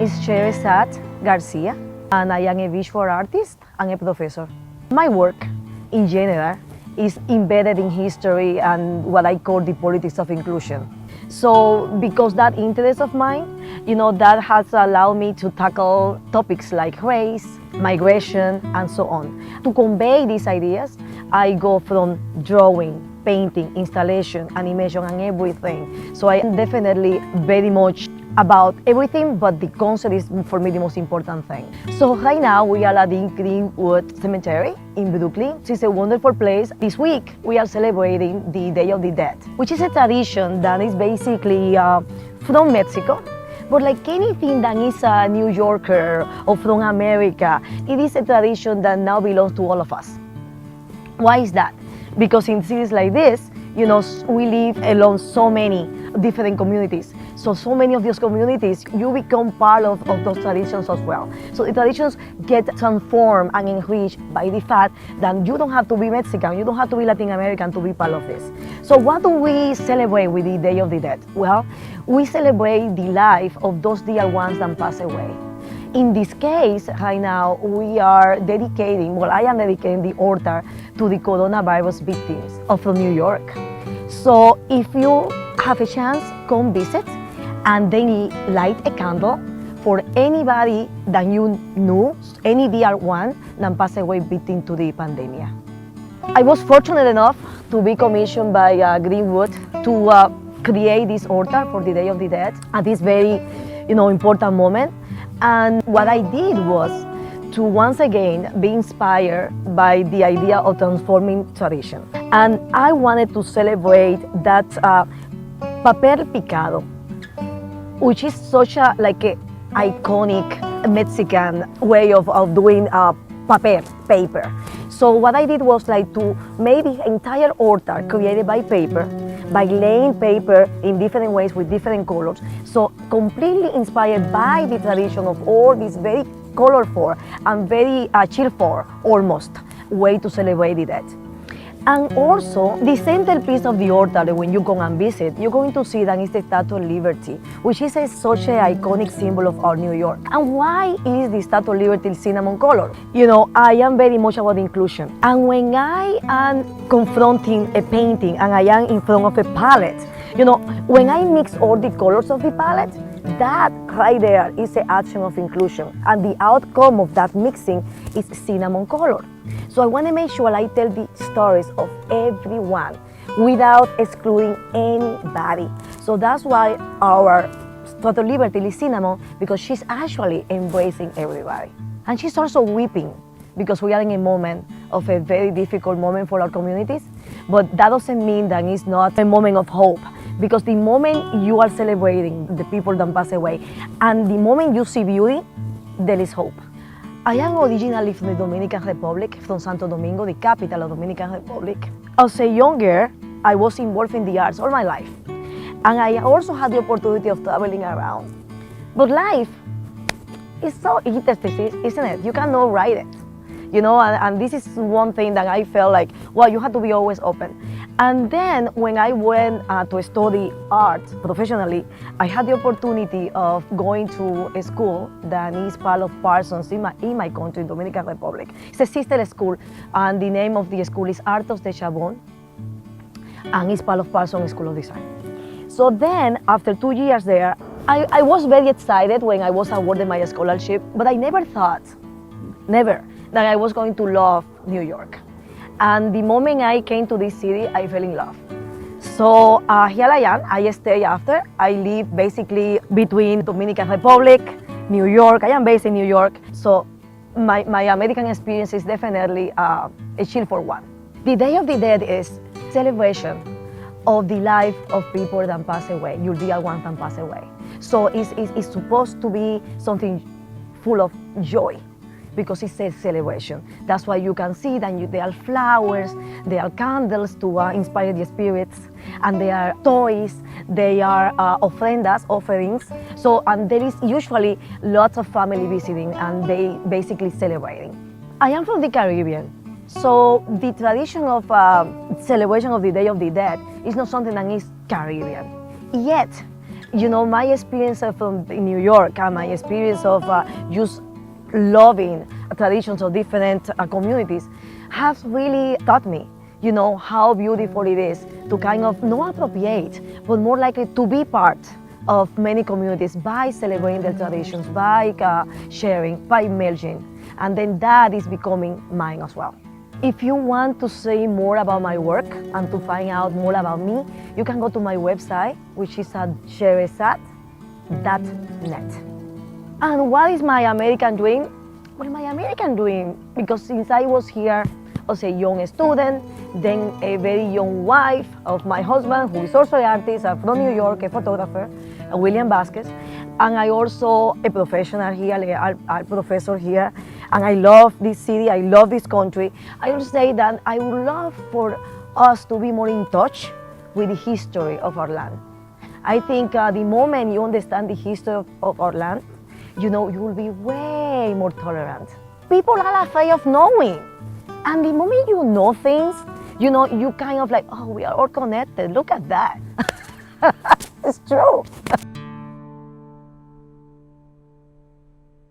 is Sherazad Garcia, and I am a visual artist and a professor. My work, in general, is embedded in history and what I call the politics of inclusion. So, because that interest of mine, that has allowed me to tackle topics like race, migration, and so on. To convey these ideas, I go from drawing, painting, installation, animation, and everything. So I am definitely very much about everything, but the concept is for me the most important thing. So right now we are at the Greenwood Cemetery in Brooklyn. It's a wonderful place. This week we are celebrating the Day of the Dead, which is a tradition that is basically from Mexico. But like anything that is a New Yorker or from America, it is a tradition that now belongs to all of us. Why is that? Because in cities like this, we live along so many different communities. So many of those communities, you become part of those traditions as well. So the traditions get transformed and enriched by the fact that you don't have to be Mexican, you don't have to be Latin American to be part of this. So what do we celebrate with the Day of the Dead? Well, we celebrate the life of those dear ones that pass away. In this case, right now, we are dedicating, I am dedicating the altar to the coronavirus victims from New York. So if you have a chance, come visit and then light a candle for anybody that you knew, any dear one that passed away victim to the pandemic. I was fortunate enough to be commissioned by Greenwood to create this altar for the Day of the Dead at this very important moment. And what I did was to once again be inspired by the idea of transforming tradition. And I wanted to celebrate that papel picado, which is such a iconic Mexican way of doing paper. So what I did was to make the entire altar created by paper, by laying paper in different ways with different colors. So completely inspired by the tradition of all this very colorful and very cheerful, almost, way to celebrate the dead. And also, the centerpiece of the altar, when you go and visit, you're going to see that it's the Statue of Liberty, which is such an iconic symbol of our New York. And why is the Statue of Liberty cinnamon color? I am very much about inclusion. And when I am confronting a painting and I am in front of a palette, when I mix all the colors of the palette, that right there is the action of inclusion. And the outcome of that mixing is cinnamon color. So I want to make sure I tell the stories of everyone without excluding anybody. So that's why our Statue of Liberty is cinnamon, because she's actually embracing everybody. And she's also weeping because we are in a moment of a very difficult moment for our communities. But that doesn't mean that it's not a moment of hope, because the moment you are celebrating the people that pass away and the moment you see beauty, there is hope. I am originally from the Dominican Republic, from Santo Domingo, the capital of Dominican Republic. As a young girl, I was involved in the arts all my life. And I also had the opportunity of traveling around. But life is so interesting, isn't it? You cannot write it. And this is one thing that I felt like, you have to be always open. And then when I went to study art professionally, I had the opportunity of going to a school that is part of Parsons in my country, Dominican Republic. It's a sister school, and the name of the school is Artos de Chabón, and it's part of Parsons School of Design. So then, after 2 years there, I was very excited when I was awarded my scholarship, but I never thought, that I was going to love New York. And the moment I came to this city, I fell in love. So here I am, I stay after. I live basically between Dominican Republic, New York. I am based in New York. So my American experience is definitely a cheerful one. The Day of the Dead is celebration of the life of people that pass away, your dear ones that pass away. So it's supposed to be something full of joy, because it's a celebration. That's why you can see that there are flowers, there are candles to inspire the spirits, and there are toys, there are offerings. So, and there is usually lots of family visiting, and they basically celebrating. I am from the Caribbean, so the tradition of celebration of the Day of the Dead is not something that is Caribbean. Yet, You know, my experience from in New York and my experience of just loving traditions of different communities has really taught me, you know, how beautiful it is to kind of not appropriate, but more likely to be part of many communities by celebrating their traditions, by sharing, by merging. And then that is becoming mine as well. If you want to see more about my work and to find out more about me, you can go to my website, which is at sheresat.net. And what is my American dream? Well, my American dream, because since I was here as a young student, then a very young wife of my husband, who is also an artist from New York, a photographer, William Vasquez, and I also a professional here, a professor here, and I love this city, I love this country. I will say that I would love for us to be more in touch with the history of our land. I think the moment you understand the history of our land, you know, you will be way more tolerant. People are afraid of knowing. And the moment you know things, you know, you kind of like, oh, we are all connected. Look at that. It's true.